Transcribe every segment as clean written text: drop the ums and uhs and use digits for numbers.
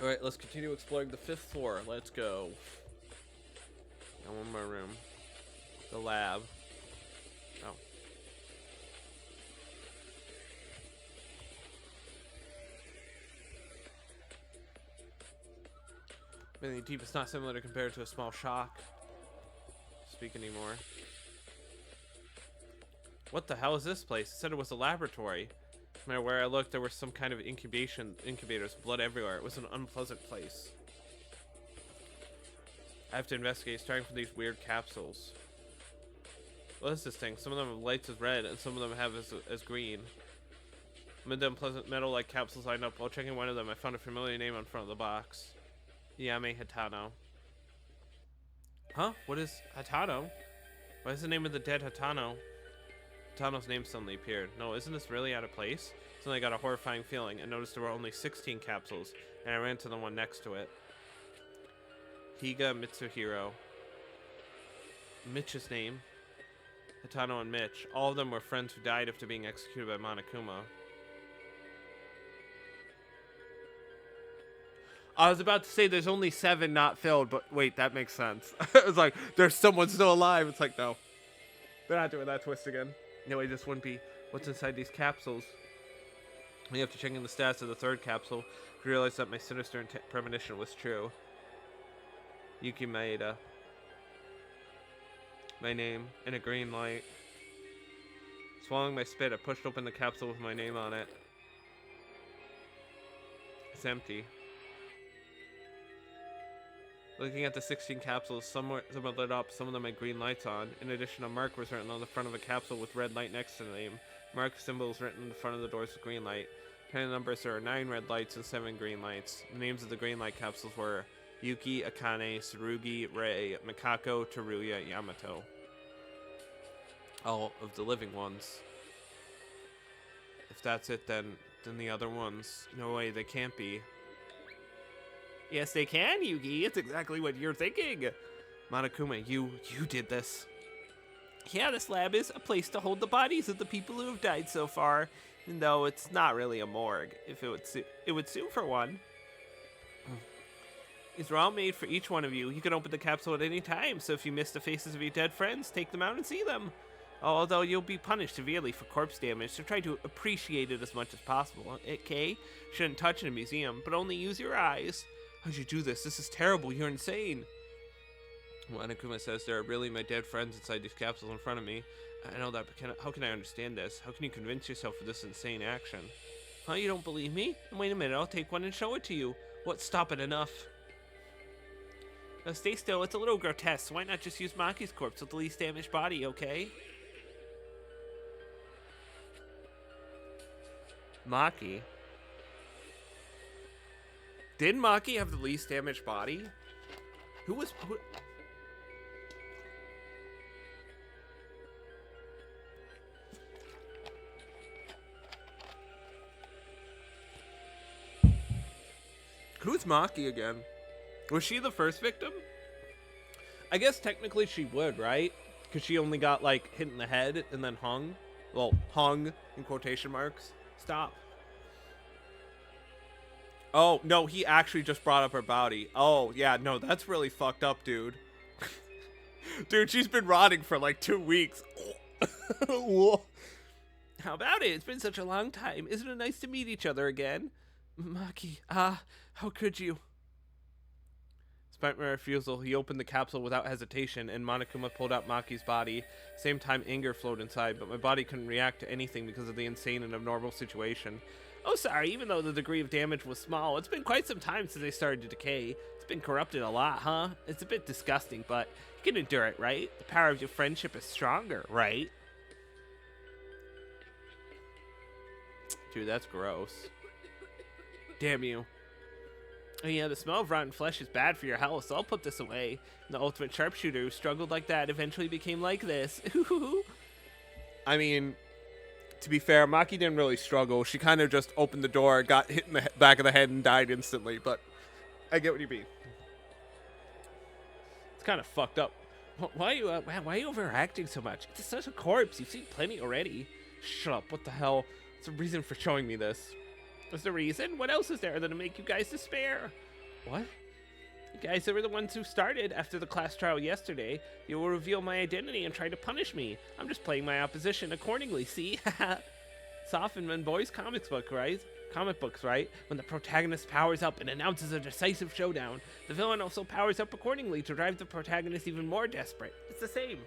Alright, let's continue exploring the 5th floor. Let's go. Now one more room. The lab. Oh. Really deep, it's not similar to compare to a small shock. Speak anymore. What the hell is this place? It said it was a laboratory. No matter where I looked, there was some kind of incubators, blood everywhere. It was an unpleasant place. I have to investigate, starting from these weird capsules. What is this thing? Some of them have lights as red, and some of them have as green. Amid the unpleasant metal-like capsules lined up, while checking one of them, I found a familiar name on front of the box. Yame Hatano. Huh? What is Hatano? What is the name of the dead Hatano? Hatano's name suddenly appeared. No, isn't this really out of place? Suddenly I got a horrifying feeling and noticed there were only 16 capsules, and I ran to the one next to it. Higa Mitsuhiro. Mitch's name. Hatano and Mitch. All of them were friends who died after being executed by Monokuma. I was about to say there's only 7 not filled, but wait, that makes sense. It was like, there's someone still alive. It's like, no. They're not doing that twist again. No, it just wouldn't be what's inside these capsules. We have to check in the stats of the 3rd capsule to realize that my sinister premonition was true. Yuki Maeda. My name in a green light. Swallowing my spit, I pushed open the capsule with my name on it. It's empty. Looking at the 16 capsules, some were lit up, some of them had green lights on. In addition, a mark was written on the front of a capsule with red light next to the name. Mark symbols written in the front of the doors with green light. Counting the numbers, there are 9 red lights and 7 green lights. The names of the green light capsules were Yuki, Akane, Tsurugi, Rei, Mikako, Teruya, Yamato. All of the living ones. If that's it, then the other ones, no way, they can't be. Yes, they can, Yugi. It's exactly what you're thinking. Monokuma, you did this. Yeah, this lab is a place to hold the bodies of the people who have died so far. Even though it's not really a morgue. If it would sue for one. These were all made for each one of you. You can open the capsule at any time, so if you miss the faces of your dead friends, take them out and see them. Although you'll be punished severely for corpse damage, so try to appreciate it as much as possible. Okay? Shouldn't touch in a museum, but only use your eyes. How'd you do this? This is terrible. You're insane. Monokuma says there are really my dead friends inside these capsules in front of me. I know that, but how can I understand this? How can you convince yourself of this insane action? Huh, you don't believe me? Wait a minute, I'll take one and show it to you. What? Stop it, enough. Now stay still, it's a little grotesque. Why not just use Maki's corpse with the least damaged body, okay? Maki? Did Maki have the least damaged body? Who? Who's Maki again? Was she the first victim? I guess technically she would, right? Because she only got, like, hit in the head and then hung. Well, hung in quotation marks. Stop. Oh, no, he actually just brought up her body. Oh, yeah, no, that's really fucked up, dude. Dude, she's been rotting for like 2 weeks. How about it? It's been such a long time. Isn't it nice to meet each other again? Maki, how could you? Despite my refusal, he opened the capsule without hesitation, and Monokuma pulled out Maki's body. Same time, anger flowed inside, but my body couldn't react to anything because of the insane and abnormal situation. Oh, sorry, even though the degree of damage was small, it's been quite some time since they started to decay. It's been corrupted a lot, huh? It's a bit disgusting, but you can endure it, right? The power of your friendship is stronger, right? Dude, that's gross. Damn you. Oh yeah, the smell of rotten flesh is bad for your health, so I'll put this away. The ultimate sharpshooter who struggled like that eventually became like this. I mean, to be fair, Maki didn't really struggle. She kind of just opened the door, got hit in the back of the head, and died instantly, but I get what you mean. It's kind of fucked up. Why are you overacting so much? It's such a corpse. You've seen plenty already. Shut up. What the hell? What's the reason for showing me this? That's the reason? What else is there than to make you guys despair? What? You guys were the ones who started. After the class trial yesterday, you will reveal my identity and try to punish me. I'm just playing my opposition accordingly, see? It's often in boys' comic books, right? When the protagonist powers up and announces a decisive showdown, the villain also powers up accordingly to drive the protagonist even more desperate. It's the same.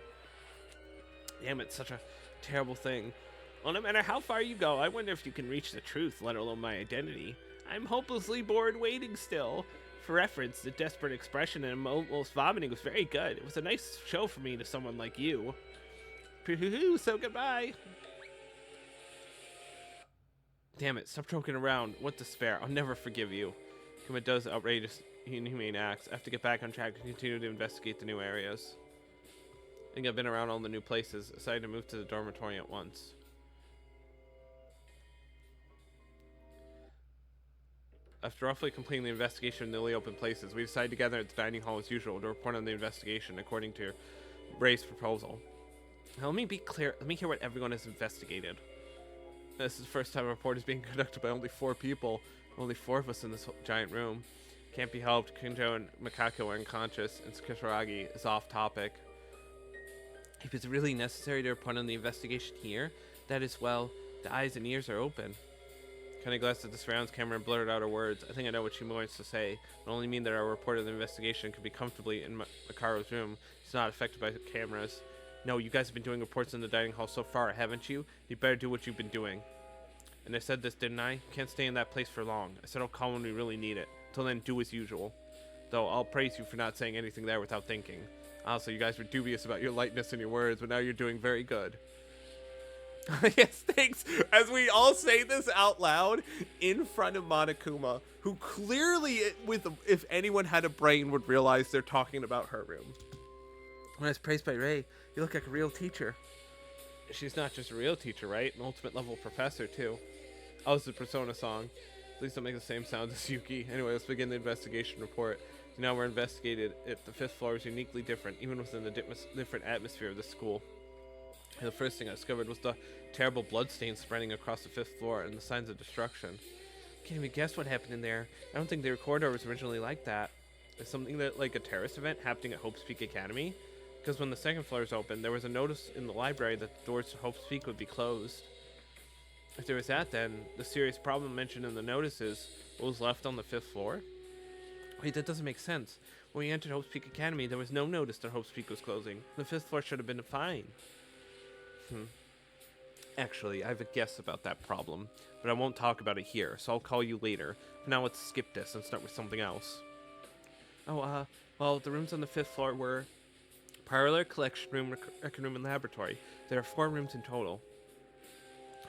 Damn, it's such a terrible thing. Well, no matter how far you go, I wonder if you can reach the truth, let alone my identity. I'm hopelessly bored waiting still. For reference, the desperate expression and almost vomiting was very good. It was a nice show for me to someone like you. So goodbye. Damn it, stop joking around. What despair. I'll never forgive you. Kuma does outrageous, inhumane acts. I have to get back on track and continue to investigate the new areas. I think I've been around all the new places. Decided to move to the dormitory at once. After roughly completing the investigation in newly open places, we decided to gather at the dining hall as usual to report on the investigation according to Ray's proposal. Now, let me be clear. Let me hear what everyone has investigated. This is the first time a report is being conducted by only 4 people. Only 4 of us in this giant room. Can't be helped. Kinjo and Makako are unconscious, and Kisaragi is off topic. If it's really necessary to report on the investigation here, that is, well, the eyes and ears are open. Kind of glanced at the surrounds camera and blurted out her words. I think I know what she wants to say. It will only mean that our report of the investigation could be comfortably in Makaro's room. He's not affected by the cameras. No, you guys have been doing reports in the dining hall so far, haven't you? You better do what you've been doing. And I said this, didn't I? Can't stay in that place for long. I said I'll call when we really need it. Till then, do as usual. Though I'll praise you for not saying anything there without thinking. Also, you guys were dubious about your lightness in your words, but now you're doing very good. Yes, thanks. As we all say this out loud in front of Monokuma, who clearly, if anyone had a brain, would realize they're talking about her room. When I was praised by Ray, you look like a real teacher. She's not just a real teacher, right? An ultimate level professor, too. Oh, it's the Persona song. Please don't make the same sound as Yuki. Anyway, let's begin the investigation report. So now we're investigated. The 5th floor is uniquely different, even within the different atmosphere of the school. And the first thing I discovered was the terrible bloodstains spreading across the 5th floor and the signs of destruction. Can't even guess what happened in there. I don't think the corridor was originally like that. It's something that, like a terrorist event happening at Hope's Peak Academy. Because when the 2nd floor is open, there was a notice in the library that the doors to Hope's Peak would be closed. If there was that, then the serious problem mentioned in the notice is what was left on the 5th floor. Wait, that doesn't make sense. When we entered Hope's Peak Academy, there was no notice that Hope's Peak was closing. The 5th floor should have been fine. Actually, I have a guess about that problem, but I won't talk about it here, so I'll call you later. For now, let's skip this and start with something else. Oh, well, the rooms on the 5th floor were parlor, collection room, record room, and laboratory. There are 4 rooms in total.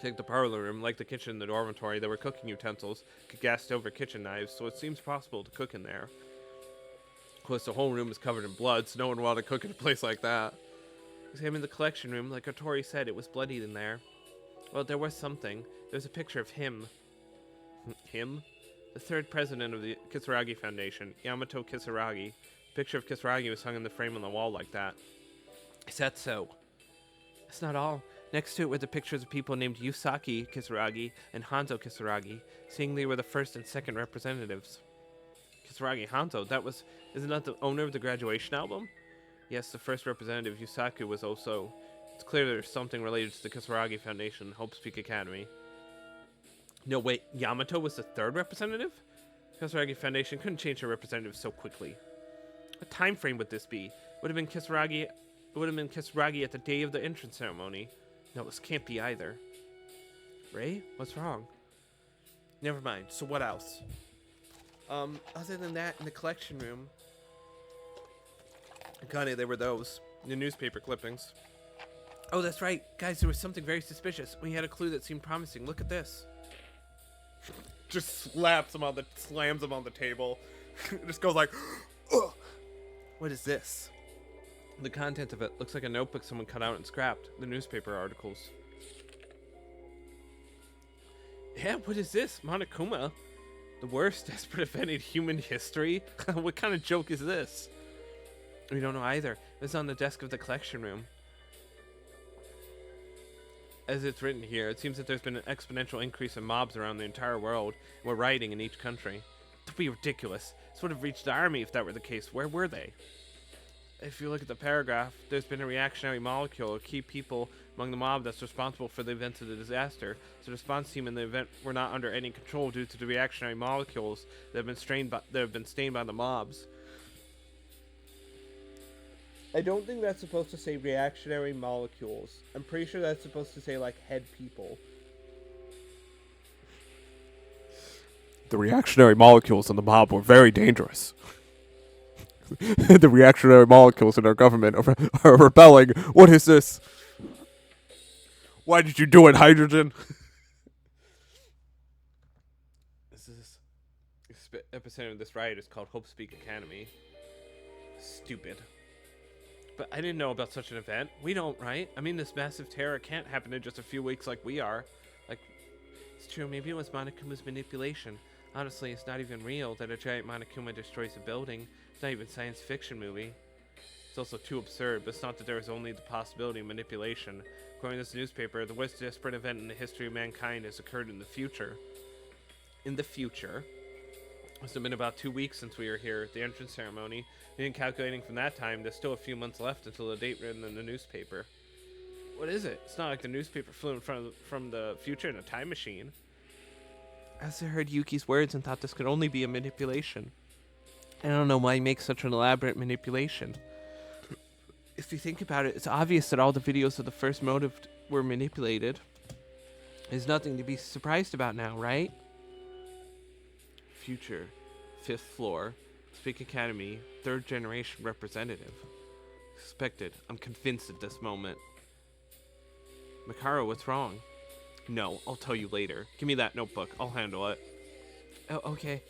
Take the parlor room, like the kitchen and the dormitory, there were cooking utensils, gassed over kitchen knives, so it seems possible to cook in there. Of course, the whole room is covered in blood, so no one would want to cook in a place like that. Examine the collection room, like Otori said, it was bloodied in there. Well, there was something. There's a picture of him. Him? The 3rd president of the Kisaragi Foundation, Yamato Kisaragi. The picture of Kisaragi was hung in the frame on the wall like that. Is that so? That's not all. Next to it were the pictures of people named Yusaki Kisaragi and Hanzo Kisaragi, seeing they were the 1st and 2nd representatives. Kisaragi Hanzo, isn't that the owner of the graduation album? Yes, the 1st representative, Yusaku, was also. It's clear there's something related to the Kisaragi Foundation, Hope's Peak Academy. No, wait, Yamato was the 3rd representative? Kisaragi Foundation couldn't change their representative so quickly. What time frame would this be? Would have been Kisaragi at the day of the entrance ceremony. No, this can't be either. Ray, what's wrong? Never mind. So what else? Other than that, in the collection room, Akane, there were those. The newspaper clippings. Oh, that's right. Guys, there was something very suspicious. We had a clue that seemed promising. Look at this. Just slams him on the table. Just goes like, ugh. What is this? The content of it looks like a notebook someone cut out and scrapped. The newspaper articles. Yeah, what is this? Monokuma? The worst desperate event in human history? What kind of joke is this? We don't know either. It was on the desk of the collection room. As it's written here, it seems that there's been an exponential increase in mobs around the entire world, and we're rioting in each country. That'd be ridiculous. This would have reached the army if that were the case. Where were they? If you look at the paragraph, there's been a reactionary molecule, key people among the mob that's responsible for the events of the disaster. So the response team in the event were not under any control due to the reactionary molecules that have been stained by the mobs. I don't think that's supposed to say reactionary molecules. I'm pretty sure that's supposed to say, like, head people. The reactionary molecules in the mob were very dangerous. The reactionary molecules in our government are rebelling. What is this? Why did you do it, hydrogen? This epicenter of this riot is called Hope Speak Academy. Stupid. But I didn't know about such an event. We don't, right? I mean, this massive terror can't happen in just a few weeks like we are. Like, it's true, maybe it was Monokuma's manipulation. Honestly, it's not even real that a giant Monokuma destroys a building. It's not even a science fiction movie. It's also too absurd, but it's not that there is only the possibility of manipulation. According to this newspaper, the most desperate event in the history of mankind has occurred in the future. In the future? It's been about 2 weeks since we were here at the entrance ceremony. And calculating from that time, there's still a few months left until the date written in the newspaper. What is it? It's not like the newspaper flew from the future in a time machine. As I heard Yuki's words and thought this could only be a manipulation. I don't know why he makes such an elaborate manipulation. If you think about it, it's obvious that all the videos of the first motive were manipulated. There's nothing to be surprised about now, right? Future, 5th floor, Speak Academy, 3rd generation representative. Expected. I'm convinced at this moment. Mikaro, what's wrong? No, I'll tell you later. Give me that notebook. I'll handle it. Oh, okay.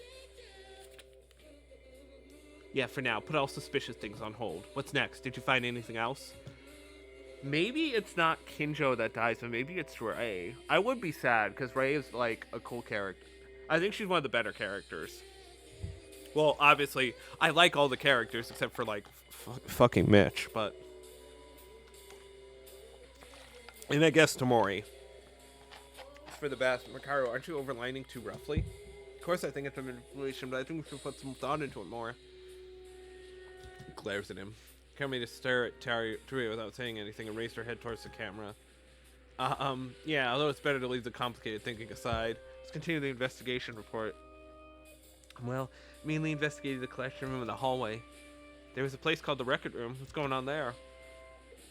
Yeah, for now. Put all suspicious things on hold. What's next? Did you find anything else? Maybe it's not Kinjo that dies, but maybe it's Rei. I would be sad, because Rei is, like, a cool character. I think she's one of the better characters. Well, obviously, I like all the characters, except for, like, fucking Mitch, but... And I guess Tamori. For the best. Mikaro, aren't you overlining too roughly? Of course I think it's a manipulation, but I think we should put some thought into it more. He glares at him. Kami to stare at Tari without saying anything and raised her head towards the camera. Yeah, although it's better to leave the complicated thinking aside. Let's continue the investigation report. Well, mainly investigated the collection room in the hallway. There was a place called the record room. What's going on there?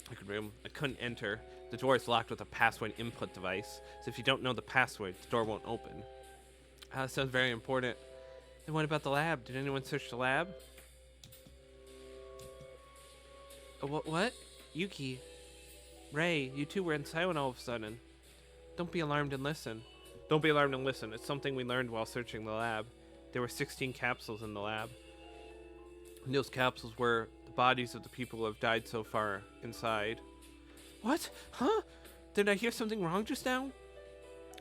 Record room. I couldn't enter. The door is locked with a password input device, so if you don't know the password, the door won't open. That sounds very important. Then what about the lab? Did anyone search the lab? What? Yuki. Rei, you two were silent all of a sudden. Don't be alarmed and listen. Don't be alarmed and listen. It's something we learned while searching the lab. There were 16 capsules in the lab. And those capsules were the bodies of the people who have died so far inside. What? Huh? Did I hear something wrong just now?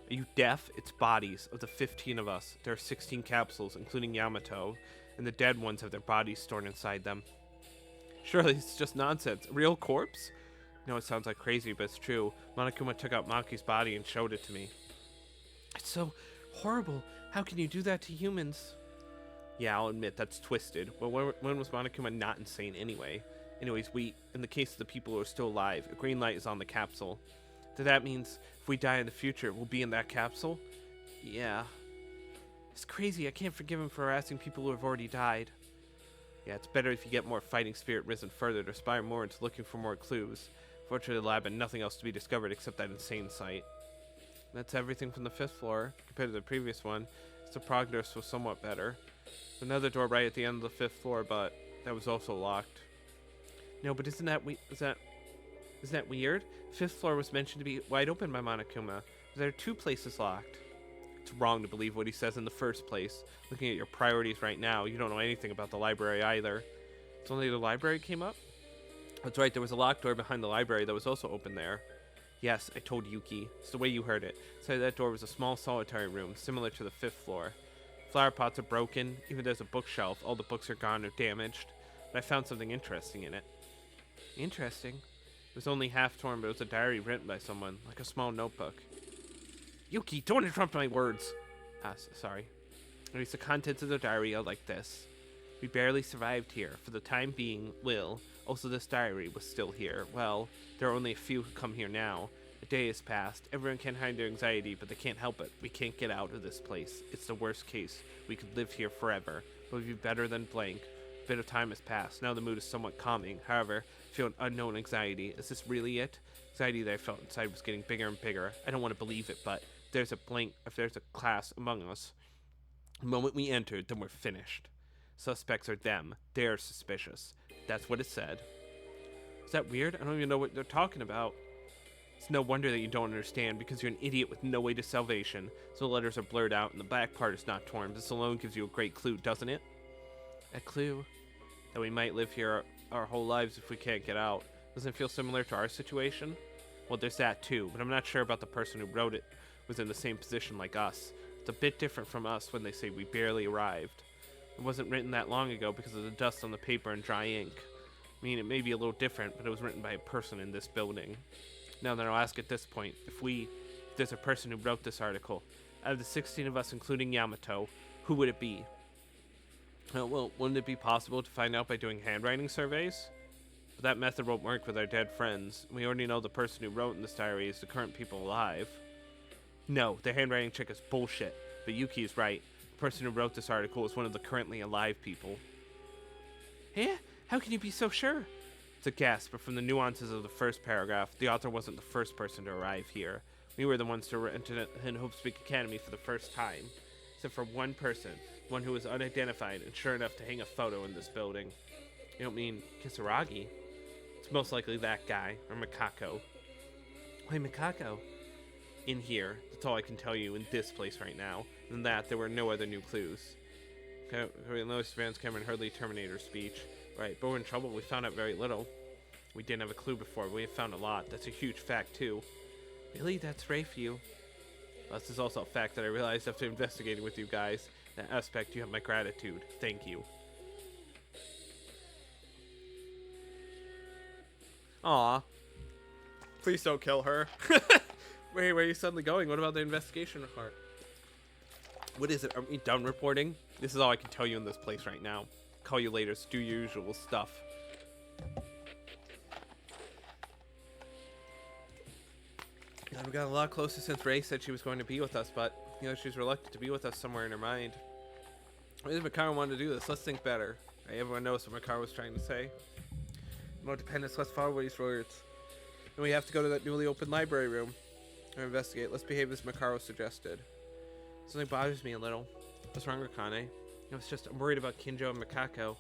Are you deaf? It's bodies of the 15 of us. There are 16 capsules, including Yamato, and the dead ones have their bodies stored inside them. Surely it's just nonsense. A real corpse? No, it sounds like crazy, but it's true. Monokuma took out Maki's body and showed it to me. It's so horrible. How can you do that to humans? Yeah, I'll admit, that's twisted. Well, when was Monokuma not insane anyway? Anyways, in the case of the people who are still alive, a green light is on the capsule. So that means if we die in the future, we'll be in that capsule? Yeah. It's crazy. I can't forgive him for harassing people who have already died. Yeah, it's better if you get more fighting spirit risen further to aspire more into looking for more clues. Fortunately, the lab had nothing else to be discovered except that insane site. That's everything from the 5th floor. Compared to the previous one, the progress was somewhat better. There's another door right at the end of the 5th floor, but that was also locked. No, but isn't that weird? 5th floor was mentioned to be wide open by Monokuma. There are 2 places locked. It's wrong to believe what he says in the first place. Looking at your priorities right now, you don't know anything about the library either. It's only the library came up? That's right, there was a locked door behind the library that was also open there. Yes, I told Yuki. It's the way you heard it. Inside that door was a small solitary room, similar to the 5th floor. Flower pots are broken. Even there's a bookshelf. All the books are gone or damaged. But I found something interesting in it. Interesting? It was only half torn, but it was a diary written by someone, like a small notebook. Yuki, don't interrupt my words. Sorry. At least the contents of the diary are like this. We barely survived here. For the time being, Will. Also, this diary was still here. Well, there are only a few who come here now. A day has passed. Everyone can hide their anxiety, but they can't help it. We can't get out of this place. It's the worst case. We could live here forever. But we'd be better than blank. A bit of time has passed. Now the mood is somewhat calming. However, I feel an unknown anxiety. Is this really it? Anxiety that I felt inside was getting bigger and bigger. I don't want to believe it, but if there's a class among us, the moment we entered, then we're finished. Suspects are them. They're suspicious. That's what it said. Is that weird? I don't even know what they're talking about. It's no wonder that you don't understand, because you're an idiot with no way to salvation. So the letters are blurred out, and the back part is not torn. This alone gives you a great clue, doesn't it? A clue? That we might live here our whole lives if we can't get out. Doesn't it feel similar to our situation? Well, there's that too, but I'm not sure about the person who wrote it was in the same position like us. It's a bit different from us when they say we barely arrived. It wasn't written that long ago because of the dust on the paper and dry ink. I mean, it may be a little different, but it was written by a person in this building. Now then, I'll ask at this point, if there's a person who wrote this article, out of the 16 of us, including Yamato, who would it be? Well, wouldn't it be possible to find out by doing handwriting surveys? But that method won't work with our dead friends. We already know the person who wrote in this diary is the current people alive. No, the handwriting trick is bullshit, but Yuki is right. The person who wrote this article is one of the currently alive people. Eh? How can you be so sure? It's a guess, but from the nuances of the first paragraph, the author wasn't the first person to arrive here. We were the ones to enter in Hope Speak Academy for the first time. Except for one person, one who was unidentified and sure enough to hang a photo in this building. You don't mean Kisaragi? It's most likely that guy, or Mikako. Why Mikako? In here. That's all I can tell you in this place right now. Than that, there were no other new clues. Lois Vance Cameron hardly terminated her speech. Right, but we're in trouble. We found out very little. We didn't have a clue before, but we have found a lot. That's a huge fact, too. Really? That's rare for you. Well, this is also a fact that I realized after investigating with you guys. That aspect, you have my gratitude. Thank you. Aw. Please don't kill her. Wait, where are you suddenly going? What about the investigation report? What is it? Are we done reporting? This is all I can tell you in this place right now. Call you later, so do your usual stuff. Yeah, we got a lot closer since Ray said she was going to be with us, but, you know, she's reluctant to be with us somewhere in her mind. Why did Makaru want to do this? Let's think better. Right, everyone knows what Makaru was trying to say. More dependence, let's follow these words. And we have to go to that newly opened library room. Or investigate. Let's behave as Makaru suggested. Something bothers me a little. What's wrong, Rakane? It's just I'm worried about Kinjo and Mikako.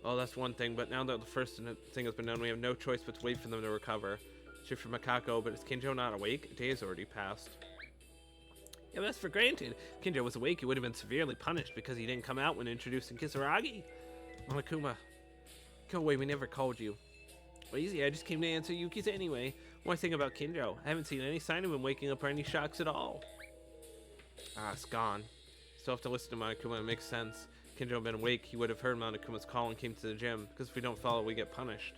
Well, that's one thing, but now that the first thing has been done, we have no choice but to wait for them to recover. Sure for Mikako, but is Kinjo not awake? A day has already passed. Yeah, but that's for granted. If Kinjo was awake, he would have been severely punished because he didn't come out when introducing Kisaragi. Monokuma, go away, we never called you. Well, easy, I just came to answer Yuki's anyway. One thing about Kinjo, I haven't seen any sign of him waking up or any shocks at all. Ah, it's gone. Still have to listen to Monokuma, it makes sense. If Kinjo had been awake, he would have heard Monokuma's call and came to the gym, because if we don't follow, we get punished.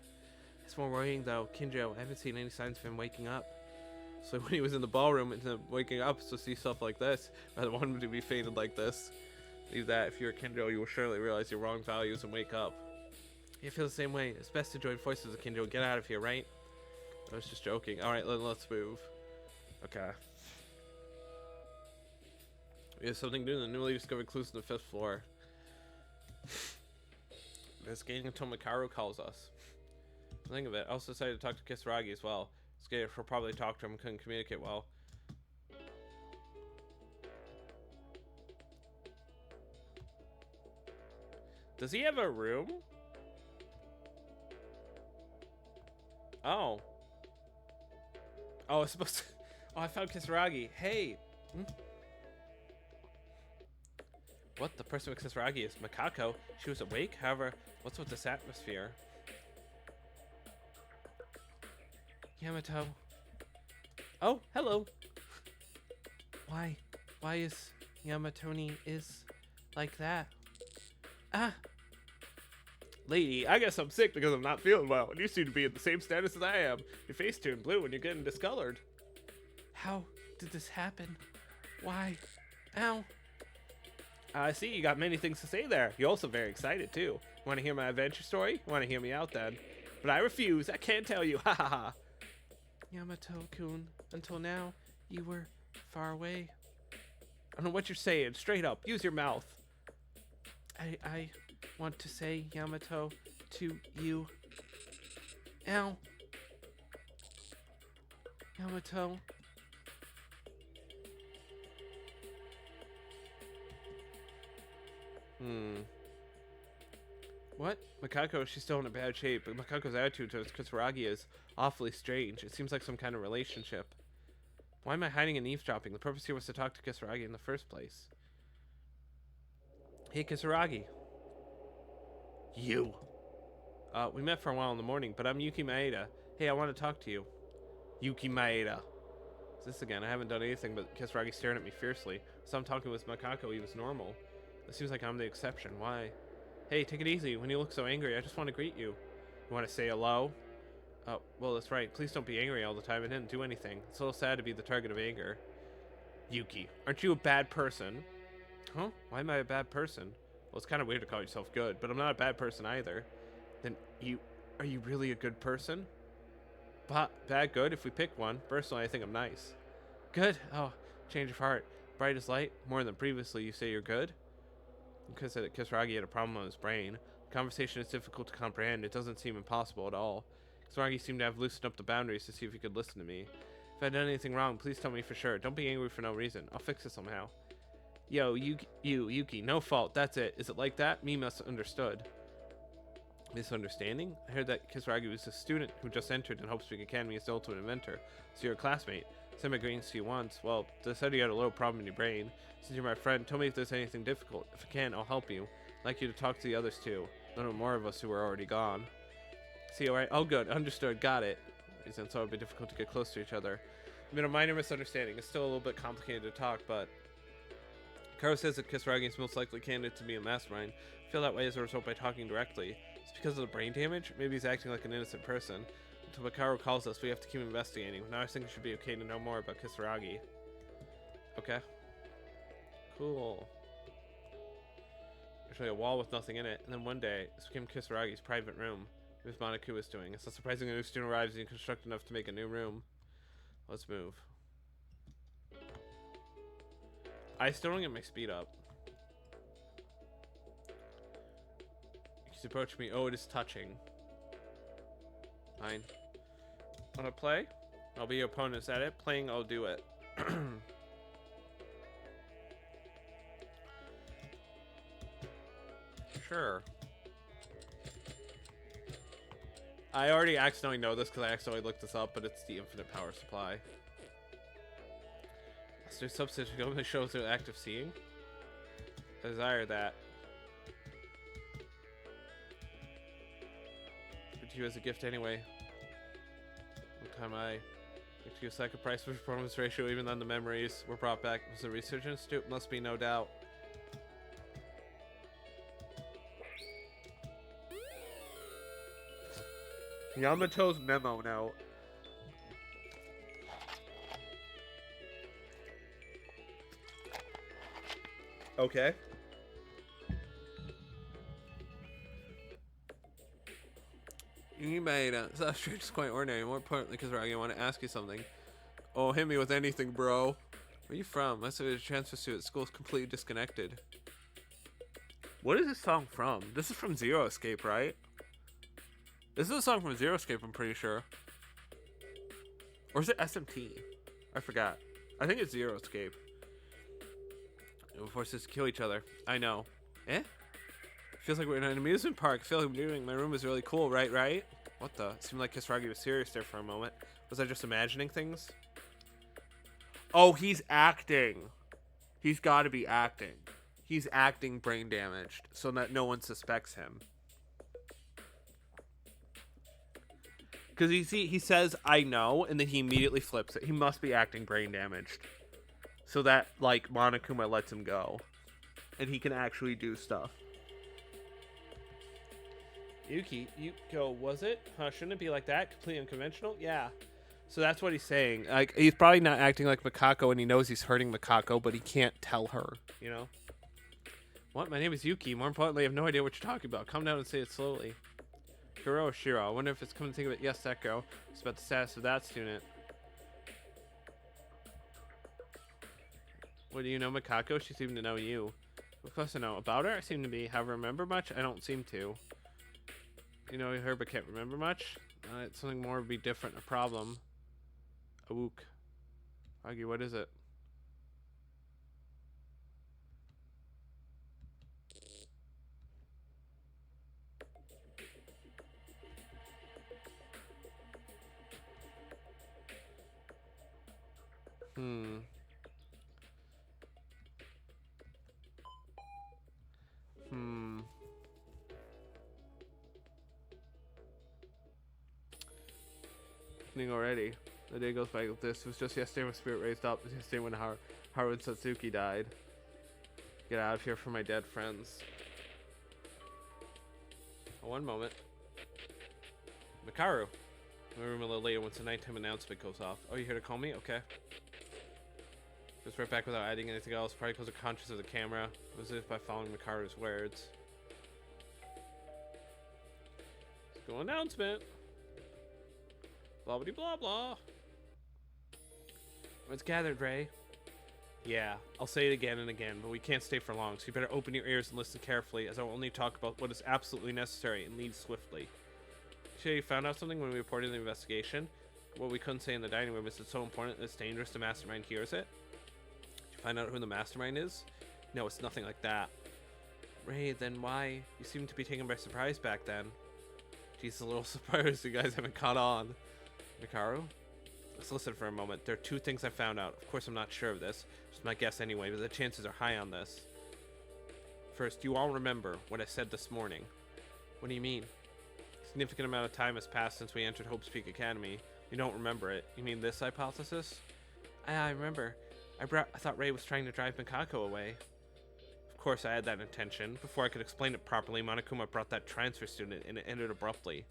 It's more worrying though, Kinjo, I haven't seen any signs of him waking up. So when he was in the ballroom and waking up to see stuff like this, I want him to be fated like this. Leave that, if you're Kinjo, you will surely realize your wrong values and wake up. You feel the same way. It's best to join forces with Kinjo. Get out of here, right? I was just joking. Alright, let's move. Okay. We have something new. The newly discovered clues on the 5th floor. Investigating until Makaru calls us. Think of it. I also decided to talk to Kisaragi as well. Scared she'll probably talk to him, couldn't communicate well. Does he have a room? Oh. Oh, it's supposed to... Oh, I found Kisaragi. Hey. What? The person with Kisaragi is Mikako. She was awake? However, what's with this atmosphere? Yamato. Oh, hello. Why is Yamatoni is like that? Ah. Lady, I guess I'm sick because I'm not feeling well, and you seem to be in the same status as I am. Your face turned blue and you're getting discolored. How did this happen? Why? Ow. I see you got many things to say there. You're also very excited, too. Want to hear my adventure story? Want to hear me out, then? But I refuse. I can't tell you. Ha ha ha. Yamato-kun, until now, you were far away. I don't know what you're saying. Straight up. Use your mouth. I want to say, Yamato, to you. Ow. Yamato. What? Makako, she's still in a bad shape, but Makako's attitude towards Kisaragi is awfully strange. It seems like some kind of relationship. Why am I hiding and eavesdropping? The purpose here was to talk to Kisaragi in the first place. Hey, Kisaragi. You. We met for a while in the morning, but I'm Yuki Maeda. Hey, I want to talk to you. Yuki Maeda. Is this again? I haven't done anything but Kisaragi staring at me fiercely. So I'm talking with Makako, he was normal. It seems like I'm the exception. Why? Hey, take it easy. When you look so angry, I just want to greet you. You want to say hello? Oh, well, that's right. Please don't be angry all the time. I didn't do anything. It's a little sad to be the target of anger. Yuki, aren't you a bad person? Huh? Why am I a bad person? Well, it's kind of weird to call yourself good, but I'm not a bad person either. Then are you really a good person? Bad, good? If we pick one. Personally, I think I'm nice. Good? Oh, change of heart. Bright as light? More than previously, you say you're good? Because Kisaragi had a problem on his brain. The conversation is difficult to comprehend. It doesn't seem impossible at all. Kisaragi seemed to have loosened up the boundaries to see if he could listen to me. If I'd done anything wrong, please tell me for sure. Don't be angry for no reason. I'll fix it somehow. Yo, Yuki, no fault. That's it. Is it like that? Me misunderstood. Misunderstanding? I heard that Kisaragi was a student who just entered in Hope Speak Academy as the ultimate inventor. So you're a classmate. Sent my greetings to you once. Well, they said you had a little problem in your brain. Since you're my friend, tell me if there's anything difficult. If I can, I'll help you. I'd like you to talk to the others too. None of more of us who are already gone. See, alright? Oh, good. Understood. Got it. Reason so it would be difficult to get close to each other. I mean, a minor misunderstanding. It's still a little bit complicated to talk, but Karo says that Kisaragi is most likely candidate to be a mastermind. I feel that way as a result by talking directly. It's because of the brain damage? Maybe he's acting like an innocent person. Until Karo calls us, we have to keep investigating. Now I think it should be okay to know more about Kisaragi. Okay. Cool. Actually, a wall with nothing in it. And then one day, this became Kisaragi's private room. Ms. Monaku was doing. It's not surprising a new student arrives and construct enough to make a new room. Let's move. I still don't get my speed up. He's approaching me. Oh, it is touching. Fine. Wanna play? I'll be your opponent at it. Playing, I'll do it. Sure. I already accidentally know this because I accidentally looked this up, but it's the infinite power supply. So substance only shows through active seeing. I desire that. Give it to you as a gift anyway. One time I give you a second price for performance ratio, even then the memories were brought back. Was the research institute? Must be, no doubt. Yamato's memo now. Okay. You made it. It's strange, it's quite ordinary. More importantly, Kisaragi, I want to ask you something. Oh, hit me with anything, bro. Where are you from? I said a transfer student. School's completely disconnected. What is this song from? This is from Zero Escape, right? This is a song from Zero Escape, I'm pretty sure. Or is it SMT? I forgot. I think it's Zero Escape. We'll force us to kill each other. I know. Eh? Feels like we're in an amusement park. I feel like I'm doing. My room is really cool, right? What the? It seemed like Kisaragi was serious there for a moment. Was I just imagining things? Oh, he's acting. He's got to be acting. He's acting brain damaged so that no one suspects him. Because he says, I know, and then he immediately flips it. He must be acting brain damaged. So that, like, Monokuma lets him go. And he can actually do stuff. Yuko, was it? Huh, shouldn't it be like that? Completely unconventional? Yeah. So that's what he's saying. Like, he's probably not acting like Makako, and he knows he's hurting Makako, but he can't tell her, you know? What? My name is Yuki. More importantly, I have no idea what you're talking about. Calm down and say it slowly. Kuro Shiro. I wonder if it's come to think of it. Yes, that girl. It's about the status of that student. What do you know, Makako? She seemed to know you. What close to know about her? I seem to be. Have remember much? I don't seem to. You know her, but can't remember much? It's something more would be different. A problem. Ook. Argue, what is it? Hmm. Evening already. The day goes by like this. It was just yesterday my spirit raised up. It was yesterday when Haru and Satsuki died. Get out of here for my dead friends. Oh, one moment. Makaru. My room a little later once the nighttime announcement goes off. Oh, you here to call me? Okay. Just right back without adding anything else. Probably because of conscious of the camera. It was as if by following Makaru's words. School announcement. Blah blah blah blah. It's gathered, Ray. Yeah, I'll say it again and again, but we can't stay for long, so you better open your ears and listen carefully, as I will only talk about what is absolutely necessary and leave swiftly. Sure, you found out something when we reported the investigation? What we couldn't say in the dining room is it so important that it's dangerous the mastermind hears it? Did you find out who the mastermind is? No, it's nothing like that. Ray, then why? You seemed to be taken by surprise back then. Jeez, a little surprised you guys haven't caught on. Mikaru? Let's listen for a moment. There are two things I found out. Of course, I'm not sure of this. Just my guess anyway, but the chances are high on this. First, you all remember what I said this morning. What do you mean? A significant amount of time has passed since we entered Hope's Peak Academy. You don't remember it. You mean this hypothesis? I remember. I thought Ray was trying to drive Mikako away. Of course, I had that intention. Before I could explain it properly, Monokuma brought that transfer student, and it ended abruptly.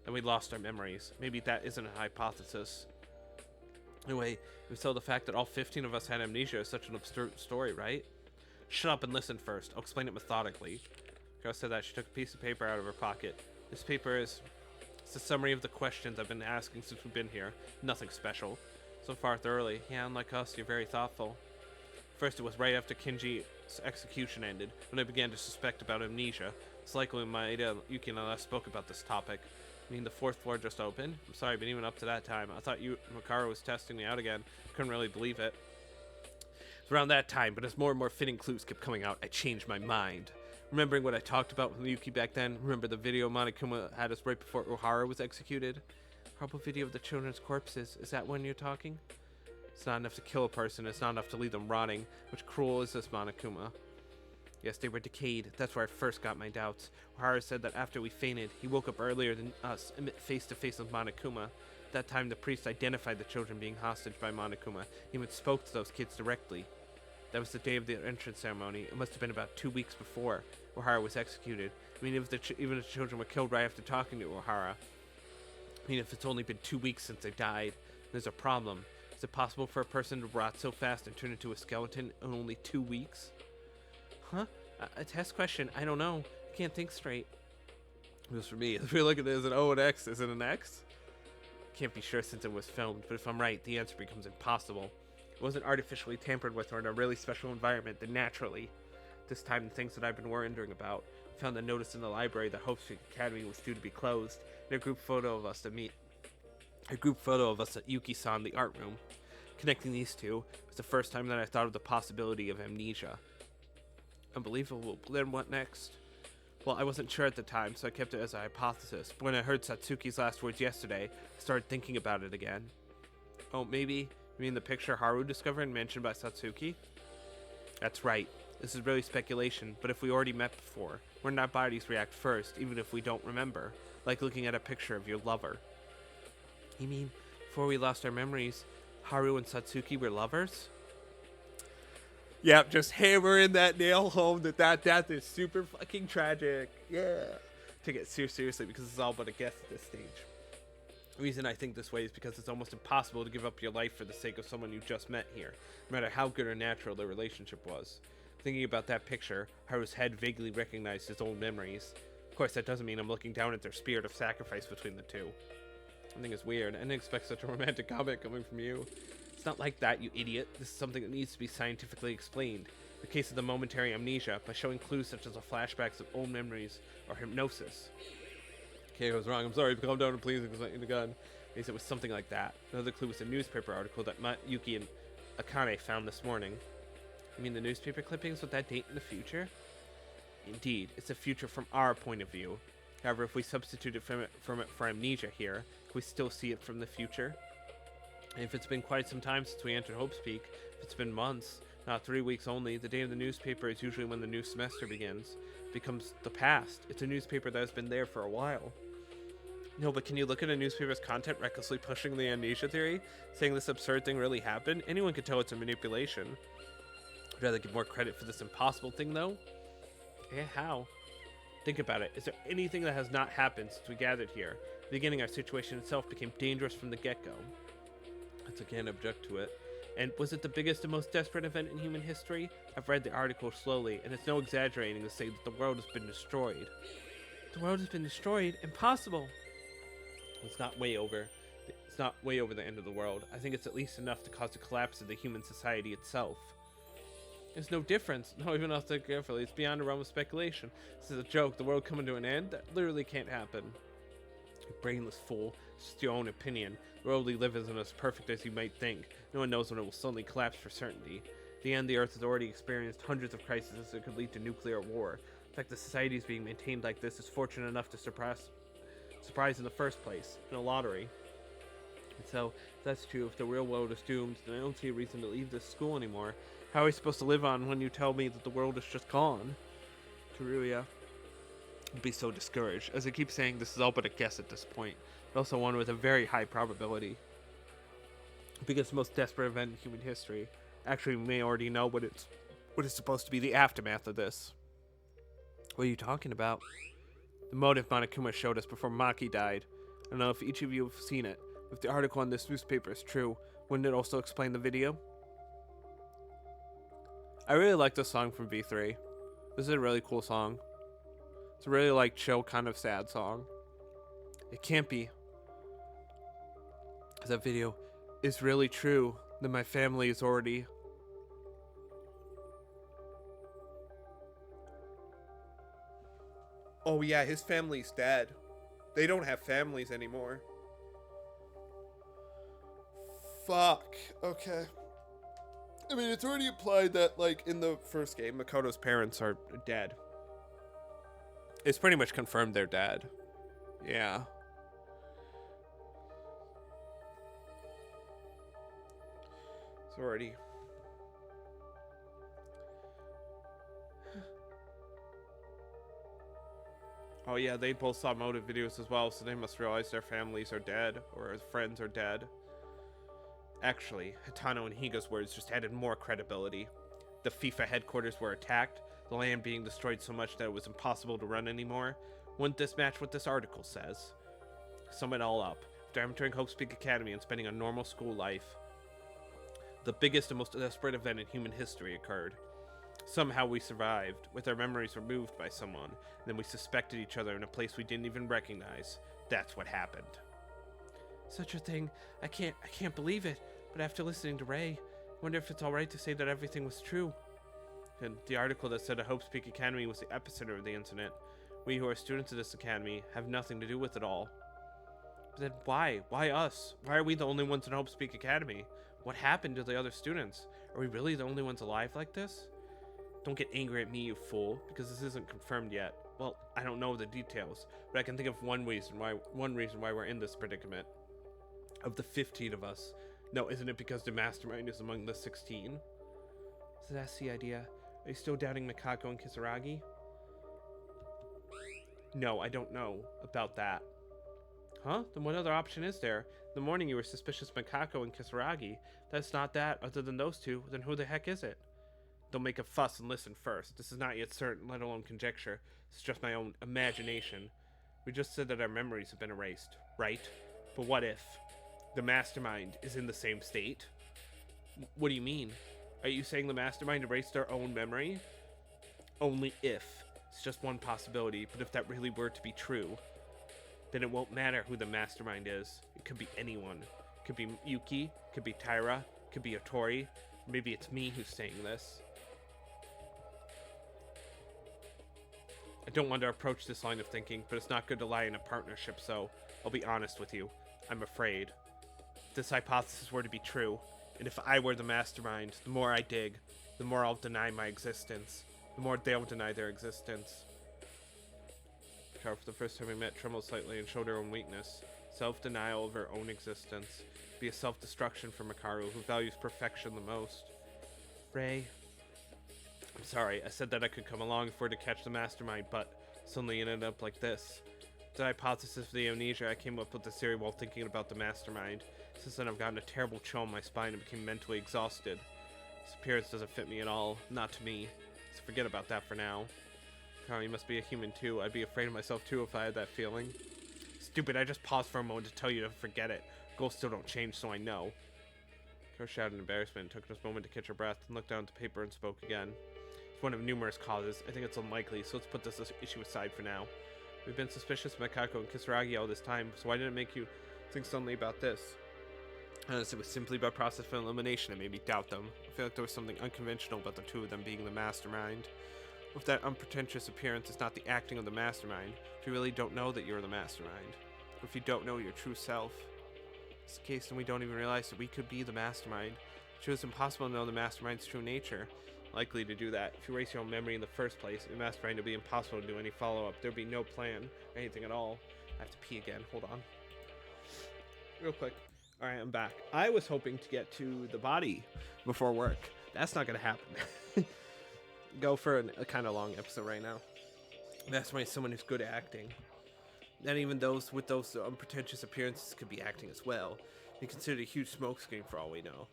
Then we lost our memories. Maybe that isn't a hypothesis. Anyway, it was still the fact that all 15 of us had amnesia is such an absurd story, right? Shut up and listen first. I'll explain it methodically. Girl said that. She took a piece of paper out of her pocket. This paper is... It's a summary of the questions I've been asking since we've been here. Nothing special. So far, thoroughly. Yeah, unlike us, you're very thoughtful. First, it was right after Kinji's execution ended, when I began to suspect about amnesia. It's likely Yuki and I last spoke about this topic. I mean, the fourth floor just opened? I'm sorry, but even up to that time, I thought Makaru was testing me out again. Couldn't really believe it. It was around that time, but as more and more fitting clues kept coming out, I changed my mind. Remembering what I talked about with Yuki back then, remember the video Monokuma had us right before Ohara was executed? Horrible video of the children's corpses. Is that one you're talking? It's not enough to kill a person, it's not enough to leave them rotting. Which cruel is this Monokuma? Yes, they were decayed. That's where I first got my doubts. Ohara said that after we fainted, he woke up earlier than us, face to face with Monokuma. At that time, the priest identified the children being hostage by Monokuma. He even spoke to those kids directly. That was the day of the entrance ceremony. It must have been about 2 weeks before Ohara was executed. I mean, even if the children were killed right after talking to Ohara. I mean, if it's only been 2 weeks since they died, there's a problem. Is it possible for a person to rot so fast and turn into a skeleton in only 2 weeks? Huh? A test question. I don't know. I can't think straight. It was for me. If we look at it as an O and X, is it an X? Can't be sure since it was filmed, but if I'm right, the answer becomes impossible. It wasn't artificially tampered with or in a really special environment, then naturally. This time, the things that I've been wondering about. I found a notice in the library that Hope Street Academy was due to be closed, and a group photo of us that Yuki saw in the art room. Connecting these two was the first time that I thought of the possibility of amnesia. Unbelievable. Then what next? Well, I wasn't sure at the time, so I kept it as a hypothesis. But when I heard Satsuki's last words yesterday, I started thinking about it again. Oh, maybe you mean the picture Haru discovered and mentioned by Satsuki? That's right. This is really speculation, but if we already met before, wouldn't our bodies react first, even if we don't remember? Like looking at a picture of your lover. You mean, before we lost our memories, Haru and Satsuki were lovers? Yep, just hammering that nail home that death is super fucking tragic. Yeah. take it seriously because it's all but a guess at this stage. The reason I think this way is because it's almost impossible to give up your life for the sake of someone you just met here, no matter how good or natural the relationship was. Thinking about that picture, Haru's head vaguely recognized his old memories. Of course, that doesn't mean I'm looking down at their spirit of sacrifice between the two. I think it's weird. I didn't expect such a romantic comment coming from you. It's not like that, you idiot. This is something that needs to be scientifically explained. The case of the momentary amnesia, by showing clues such as the flashbacks of old memories or hypnosis. Okay, I was wrong. I'm sorry. Calm down and please explain the gun. He said it was something like that. Another clue was a newspaper article that Yuki and Akane found this morning. You mean the newspaper clippings with that date in the future? Indeed, it's a future from our point of view. However, if we substitute it for amnesia here, can we still see it from the future? And if it's been quite some time since we entered Hope's Peak, if it's been months, not 3 weeks only, the date of the newspaper is usually when the new semester begins. It becomes the past. It's a newspaper that has been there for a while. No, but can you look at a newspaper's content recklessly pushing the amnesia theory? Saying this absurd thing really happened? Anyone could tell it's a manipulation. I'd rather give more credit for this impossible thing, though. Eh, how? Think about it. Is there anything that has not happened since we gathered here? In the beginning, our situation itself became dangerous from the get-go. Let's again object to it. And was it the biggest and most desperate event in human history? I've read the article slowly, and it's no exaggerating to say that the world has been destroyed. The world has been destroyed? Impossible! It's not way over the end of the world. I think it's at least enough to cause the collapse of the human society itself. There's no difference. No, even I'll think carefully. It's beyond the realm of speculation. This is a joke. The world coming to an end? That literally can't happen. You brainless fool. It's just your own opinion. The world we live isn't as perfect as you might think. No one knows when it will suddenly collapse for certainty. At the end, the Earth has already experienced hundreds of crises that could lead to nuclear war. In fact, the society is being maintained like this is fortunate enough to surprise in the first place, in a lottery. And so, if that's true, if the real world is doomed, then I don't see a reason to leave this school anymore. How are we supposed to live on when you tell me that the world is just gone? Teruya would be so discouraged. As I keep saying, this is all but a guess at this point, but also one with a very high probability. Because the most desperate event in human history. Actually, we may already know what is supposed to be the aftermath of this. What are you talking about? The motive Monokuma showed us before Maki died. I don't know if each of you have seen it. If the article on this newspaper is true, wouldn't it also explain the video? I really like this song from V3. This is a really cool song. It's a really chill kind of sad song. It can't be. If that video is really true, then my family is already... Oh yeah, his family's dead. They don't have families anymore. Fuck. Okay. I mean, it's already implied that, in the first game, Makoto's parents are dead. It's pretty much confirmed they're dead. Yeah. It's already... Oh yeah, they both saw motive videos as well, so they must realize their families are dead, or their friends are dead. Actually, Hitano and Higa's words just added more credibility. The FIFA headquarters were attacked, the land being destroyed so much that it was impossible to run anymore. Wouldn't this match what this article says? Sum it all up. After entering Hope's Peak Academy and spending a normal school life, the biggest and most desperate event in human history occurred. Somehow we survived, with our memories removed by someone, and then we suspected each other in a place we didn't even recognize. That's what happened. Such a thing, I can't believe it, but after listening to Ray, I wonder if it's alright to say that everything was true. And the article that said that Hope's Peak Academy was the epicenter of the incident. We who are students of this academy have nothing to do with it all. But then why? Why us? Why are we the only ones in Hope's Peak Academy? What happened to the other students? Are we really the only ones alive like this? Don't get angry at me, you fool, because this isn't confirmed yet. Well, I don't know the details, but I can think of one reason why we're in this predicament. Of the 15 of us. No, isn't it because the mastermind is among the 16? So that's the idea. Are you still doubting Mikako and Kisaragi? No, I don't know about that. Huh? Then what other option is there? In the morning you were suspicious of Mikako and Kisaragi. That's not that, other than those two. Then who the heck is it? Don't make a fuss and listen first. This is not yet certain, let alone conjecture. It's just my own imagination. We just said that our memories have been erased, right? But what if the mastermind is in the same state? What do you mean? Are you saying the mastermind erased their own memory? Only if. It's just one possibility, but if that really were to be true, then it won't matter who the mastermind is. It could be anyone. It could be Yuki, it could be Taira, it could be Otori. Maybe it's me who's saying this. I don't want to approach this line of thinking, but it's not good to lie in a partnership, so I'll be honest with you. I'm afraid. If this hypothesis were to be true, and if I were the mastermind, the more I dig, the more I'll deny my existence. The more they'll deny their existence. Carl, for the first time we met, trembled slightly and showed her own weakness. Self-denial of her own existence. Be a self-destruction for Makaru, who values perfection the most. Ray. I'm sorry, I said that I could come along if we're to catch the mastermind, but suddenly it ended up like this. The hypothesis of the amnesia, I came up with the theory while thinking about the mastermind. Since then I've gotten a terrible chill in my spine and became mentally exhausted. This appearance doesn't fit me at all, not to me. So forget about that for now. Carl, you must be a human too. I'd be afraid of myself too if I had that feeling. Stupid, I just paused for a moment to tell you to forget it. Goals still don't change, so I know. Carl shouted in embarrassment, took this moment to catch her breath, and looked down at the paper and spoke again. It's one of numerous causes. I think it's unlikely, so let's put this issue aside for now. We've been suspicious of Makako and Kisaragi all this time, so why did it make you think suddenly about this? Unless it was simply by process of elimination, it made me doubt them. I feel like there was something unconventional about the two of them being the mastermind. If that unpretentious appearance is not the acting of the mastermind, if you really don't know that you're the mastermind, or if you don't know your true self, it's the case then we don't even realize that we could be the mastermind. It was impossible to know the mastermind's true nature. Likely to do that. If you erase your own memory in the first place, the mastermind would be impossible to do any follow-up. There'd be no plan, or anything at all. I have to pee again. Hold on. Real quick. Alright, I'm back. I was hoping to get to the body before work. That's not going to happen. Go for a kind of long episode right now. That's why someone who's good at acting. And even those with those unpretentious appearances could be acting as well. Be considered a huge smokescreen for all we know.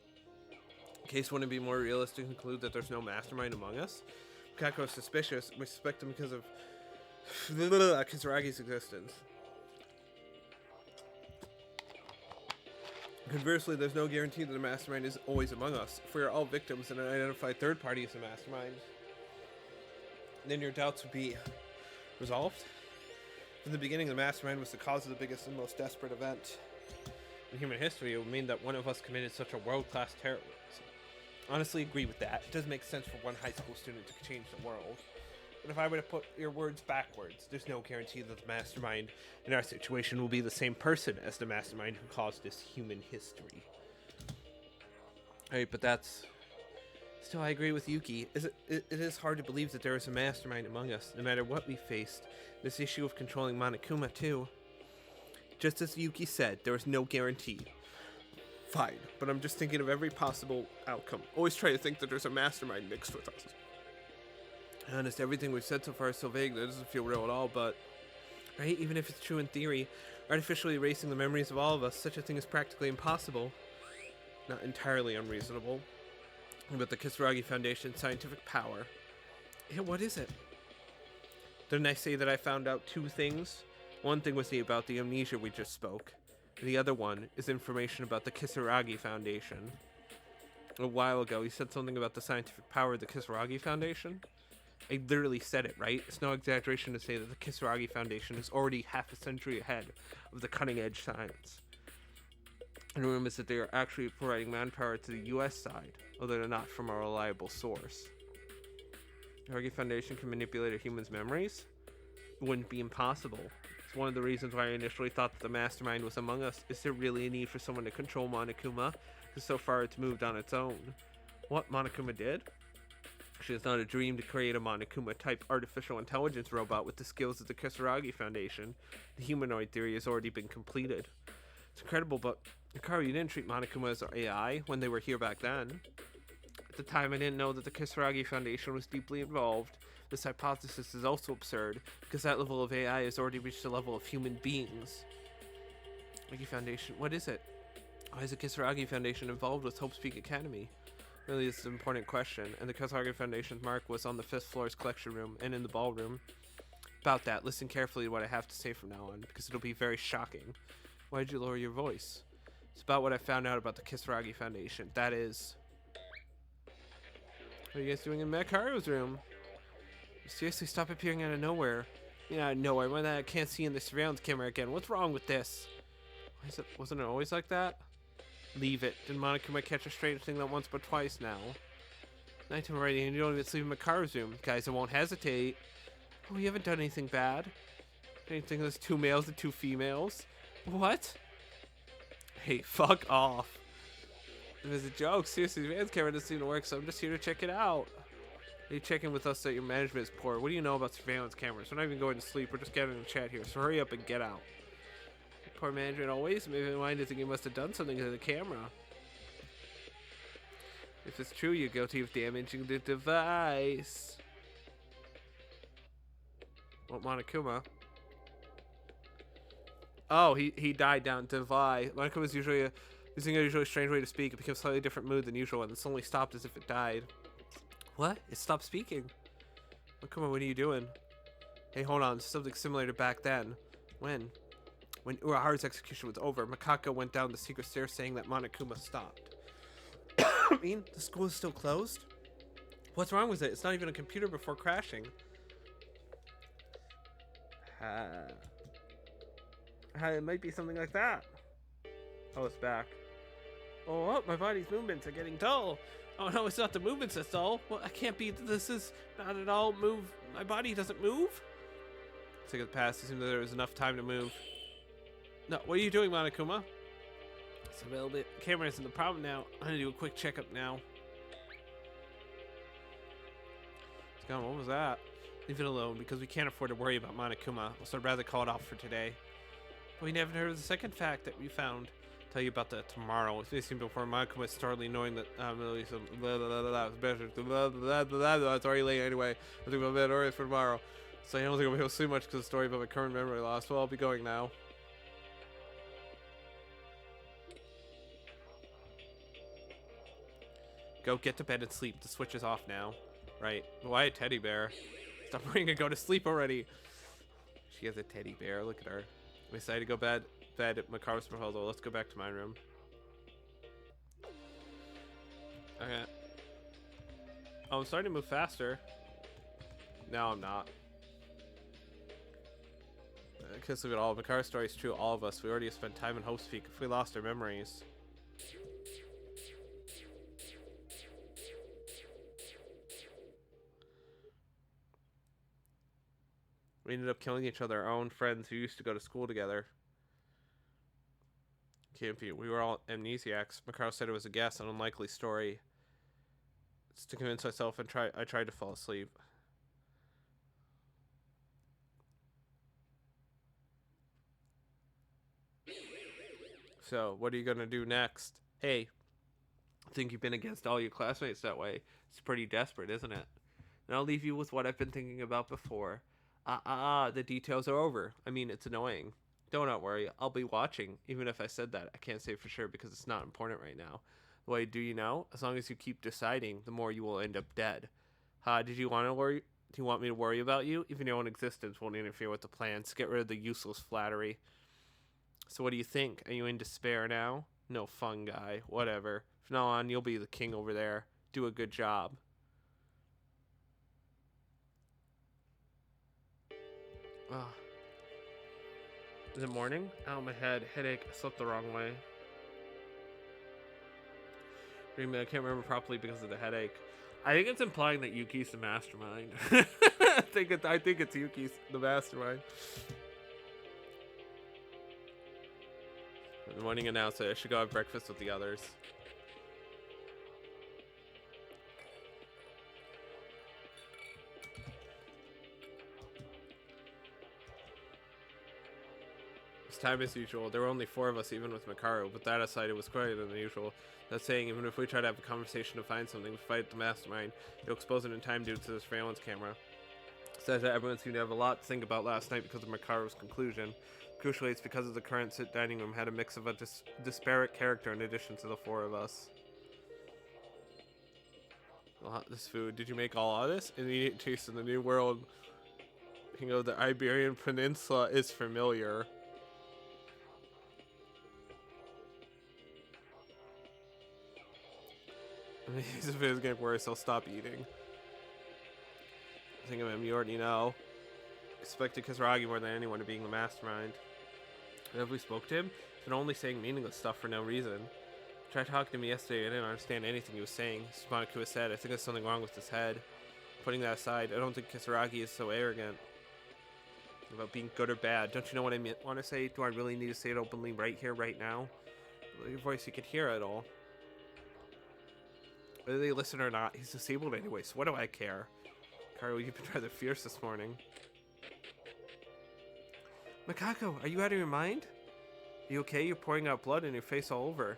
In case wouldn't it be more realistic to conclude that there's no mastermind among us? Kako is suspicious. We suspect him because of Kisaragi's existence. Conversely, there's no guarantee that the mastermind is always among us. If we are all victims and an identified third party is the mastermind, then your doubts would be resolved. From the beginning, the mastermind was the cause of the biggest and most desperate event in human history. It would mean that one of us committed such a world-class terrorism. Honestly, agree with that. It doesn't make sense for one high school student to change the world. But if I were to put your words backwards, there's no guarantee that the mastermind in our situation will be the same person as the mastermind who caused this human history. Alright, but that's... Still, I agree with Yuki. It is hard to believe that there is a mastermind among us, no matter what we faced. This issue of controlling Monokuma, too. Just as Yuki said, there is no guarantee. Fine, but I'm just thinking of every possible outcome. Always try to think that there's a mastermind mixed with us. Honest, everything we've said so far is so vague that it doesn't feel real at all, but... Right? Even if it's true in theory, artificially erasing the memories of all of us, such a thing is practically impossible. Not entirely unreasonable. But the Kisaragi Foundation's scientific power. Yeah, what is it? Didn't I say that I found out two things? One thing was about the amnesia we just spoke. The other one is information about the Kisaragi Foundation. A while ago, you said something about the scientific power of the Kisaragi Foundation? I literally said it, right? It's no exaggeration to say that the Kisaragi Foundation is already half a century ahead of the cutting-edge science. And remember that they are actually providing manpower to the US side, although they're not from a reliable source. The Kisaragi Foundation can manipulate a human's memories? It wouldn't be impossible. It's one of the reasons why I initially thought that the mastermind was among us. Is there really a need for someone to control Monokuma? Because so far it's moved on its own. What Monokuma did? Actually, it's not a dream to create a Monokuma-type artificial intelligence robot with the skills of the Kisaragi Foundation. The humanoid theory has already been completed. It's incredible, but Hikaru, you didn't treat Monokuma as AI when they were here back then. At the time, I didn't know that the Kisaragi Foundation was deeply involved. This hypothesis is also absurd, because that level of AI has already reached the level of human beings. Kisaragi Foundation, what is it? Why is the Kisaragi Foundation involved with Hope's Peak Academy? Really, it's an important question, and the Kisaragi Foundation's mark was on the 5th floor's collection room and in the ballroom. About that, listen carefully to what I have to say from now on, because it'll be very shocking. Why did you lower your voice? It's about what I found out about the Kisaragi Foundation. That is... What are you guys doing in Makaru's room? Seriously, stop appearing out of nowhere. Yeah, out of nowhere. When I can't see in the surveillance camera again. What's wrong with this? Wasn't it always like that? Leave it. Didn't Monokuma catch a strange thing that once but twice now? Nighttime already, and you don't even sleep in Makaru's room. Guys, I won't hesitate. Oh, you haven't done anything bad. Anything there's 2 males and 2 females? What? Hey, fuck off. It was a joke. Seriously, the man's camera doesn't seem to work, so I'm just here to check it out. You checking with us that your management is poor. What do you know about surveillance cameras? We're not even going to sleep. We're just getting in a chat here, so hurry up and get out. Poor management always. Maybe mine doesn't think you must have done something to the camera. If it's true, you're guilty of damaging the device. What, Monokuma? Oh, he died down. Device. Monokuma's usually using a usually strange way to speak. It became a slightly different mood than usual, and it's only stopped as if it died. What? It stopped speaking. Monokuma, what are you doing? Hey, hold on. Something similar to back then. When? When Uraharu's execution was over, Makako went down the secret stairs saying that Monokuma stopped. I mean, the school is still closed? What's wrong with it? It's not even a computer before crashing. It might be something like that. Oh, it's back. Oh, my body's movements are getting dull. Oh no, it's not the movements that's dull. Well, I can't be. This is not at all move. My body doesn't move. Take it past. It seemed that there was enough time to move. No, what are you doing, Monokuma? It's a little bit. Camera isn't the problem now. I'm gonna do a quick checkup now. God, what was that? Leave it alone because we can't afford to worry about Monokuma. So I'd rather call it off for today. But we never heard of the second fact that we found. Tell you about that tomorrow. It's basically before Monokuma is startly knowing that it's already late anyway. I think I'm bed already for tomorrow. So I don't think I'll be able to sleep much because of the story about my current memory loss. Well, I'll be going now. Go get to bed and sleep. The switch is off now. Right. Why a teddy bear? Stop worrying and go to sleep already. She has a teddy bear. Look at her. We decided to go bed at Makaru's proposal. Let's go back to my room. Okay. Oh, I'm starting to move faster. No, I'm not. Because look at all. Makaru's story is true. All of us. We already spent time in Hope's Peak. If we lost our memories. We ended up killing each other, our own friends who used to go to school together. Can't be. We were all amnesiacs. Makaru said it was a guess, an unlikely story. It's to convince myself and I tried to fall asleep. So, what are you gonna do next? Hey, I think you've been against all your classmates that way. It's pretty desperate, isn't it? And I'll leave you with what I've been thinking about before. The details are over. I mean, it's annoying. Don't worry, I'll be watching. Even if I said that, I can't say for sure because it's not important right now. Why, do you know? As long as you keep deciding, the more you will end up dead. Did you want to worry? Do you want me to worry about you? Even your own existence won't interfere with the plans. Get rid of the useless flattery. So what do you think? Are you in despair now? No fun, guy. Whatever. From now on, you'll be the king over there. Do a good job. Oh. Is it morning? Ow, my head. Headache. I slept the wrong way. I can't remember properly because of the headache. I think it's implying that Yuki's the mastermind. I think it's Yuki's the mastermind. The morning announcer. I should go have breakfast with the others. Time as usual. There were only 4 of us, even with Makaru, but that aside, it was quieter than usual. That's saying, even if we try to have a conversation to find something, we fight the mastermind. You'll expose it in time due to the surveillance camera. Says that everyone seemed to have a lot to think about last night because of Makaru's conclusion. Crucially, it's because of the current dining room had a mix of a disparate character in addition to the 4 of us. This food. Did you make all of this? Immediate taste in the new world. The Iberian Peninsula is familiar. I mean, if it's getting worse, I'll stop eating. I think of him, you already know. Expected Kisaragi more than anyone to being the mastermind. Whenever we spoke to him, he's been only saying meaningless stuff for no reason. Tried talking to me yesterday, I didn't understand anything he was saying. Monokuma said, I think there's something wrong with his head. Putting that aside, I don't think Kisaragi is so arrogant about being good or bad. Don't you know what I want to say? Do I really need to say it openly right here, right now? Your voice, you can hear it all. Whether they listen or not, he's disabled anyway, so what do I care? Karu, you've been rather fierce this morning. Makako, are you out of your mind? Are you okay? You're pouring out blood and your face all over.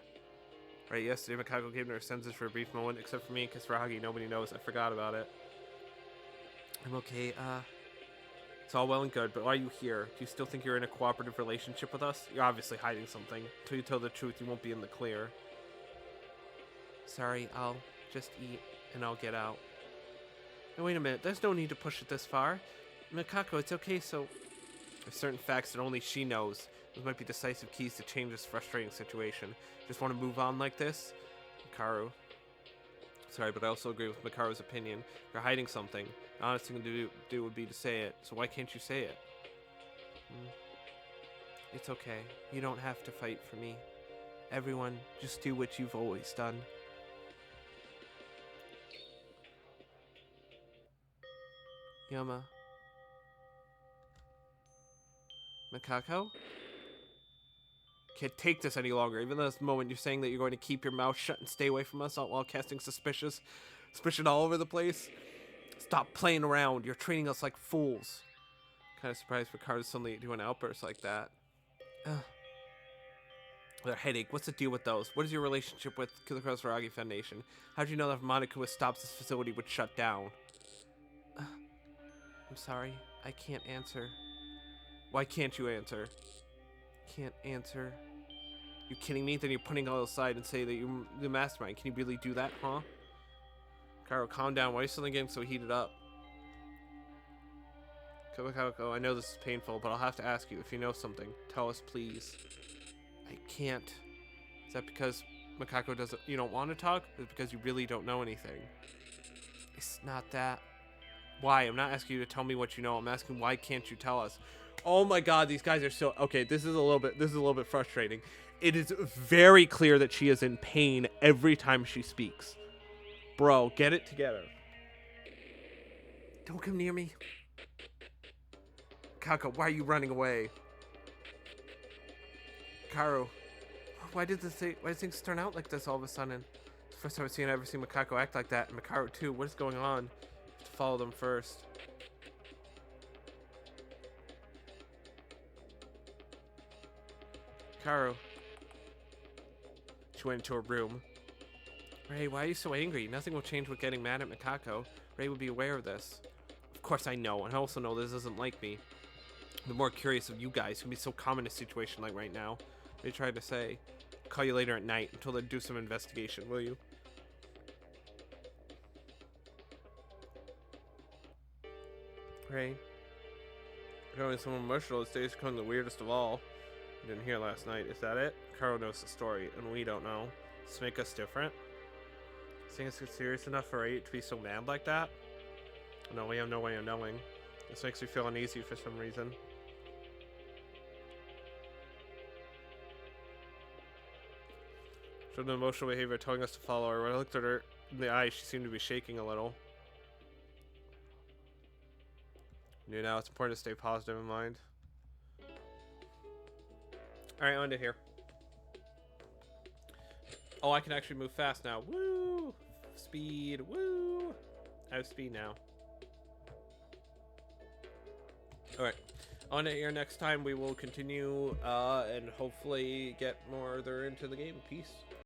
Right, yesterday Makako gave her senses for a brief moment, except for me and Kisaragi, nobody knows. I forgot about it. I'm okay, it's all well and good, but why are you here? Do you still think you're in a cooperative relationship with us? You're obviously hiding something. Until you tell the truth, you won't be in the clear. Sorry, I'll just eat, and I'll get out. Now wait a minute, there's no need to push it this far. Makako, it's okay, so... There's certain facts that only she knows. Those might be decisive keys to change this frustrating situation. Just want to move on like this? Makaru. Sorry, but I also agree with Makaru's opinion. You're hiding something. The honest thing to do would be to say it. So why can't you say it? It's okay. You don't have to fight for me. Everyone, just do what you've always done. Yama. Makako? Can't take this any longer. Even though this moment you're saying that you're going to keep your mouth shut and stay away from us while casting suspicion all over the place. Stop playing around. You're treating us like fools. Kind of surprised Ricardo's suddenly doing an outburst like that. Their headache. What's the deal with those? What is your relationship with the Kisaragi Foundation? How do you know that if Monokuma stops this facility would shut down? I'm sorry. I can't answer. Why can't you answer? Can't answer. You kidding me? Then you're putting all aside and say that you're the mastermind. Can you really do that, huh? Karo, calm down. Why are you suddenly getting so heated up? Kabakako, I know this is painful, but I'll have to ask you if you know something. Tell us, please. I can't. Is that because Makako doesn't? You don't want to talk? Or is it because you really don't know anything? It's not that. Why? I'm not asking you to tell me what you know. I'm asking why can't you tell us? Oh my god, these guys are so... Okay, this is a little bit frustrating. It is very clear that she is in pain every time she speaks. Bro, get it together. Don't come near me. Kaka, why are you running away? Karu, why did things turn out like this all of a sudden? It's the first time I've ever seen Makako act like that, and Makaru too. What is going on? I have to follow them first. Karu. She went into her room. Ray, why are you so angry? Nothing will change with getting mad at Makako. Ray would be aware of this. Of course I know, and I also know this isn't like me. I'm more curious of you guys who can be so calm in a situation like right now. They tried to say, call you later at night until they do some investigation, will you? Ray. Becoming so emotional, this day is becoming the weirdest of all. You didn't hear last night. Is that it? Karo knows the story, and we don't know. Does this make us different? Think it's serious enough for Ray to be so mad like that? No, we have no way of knowing. This makes me feel uneasy for some reason. Showed an emotional behavior telling us to follow her. When I looked at her in the eye, she seemed to be shaking a little. You know, it's important to stay positive in mind. Alright, I'll end it here. Oh, I can actually move fast now. Woo! Speed. Woo! I have speed now. Alright. On it here next time, we will continue and hopefully get more further into the game. Peace.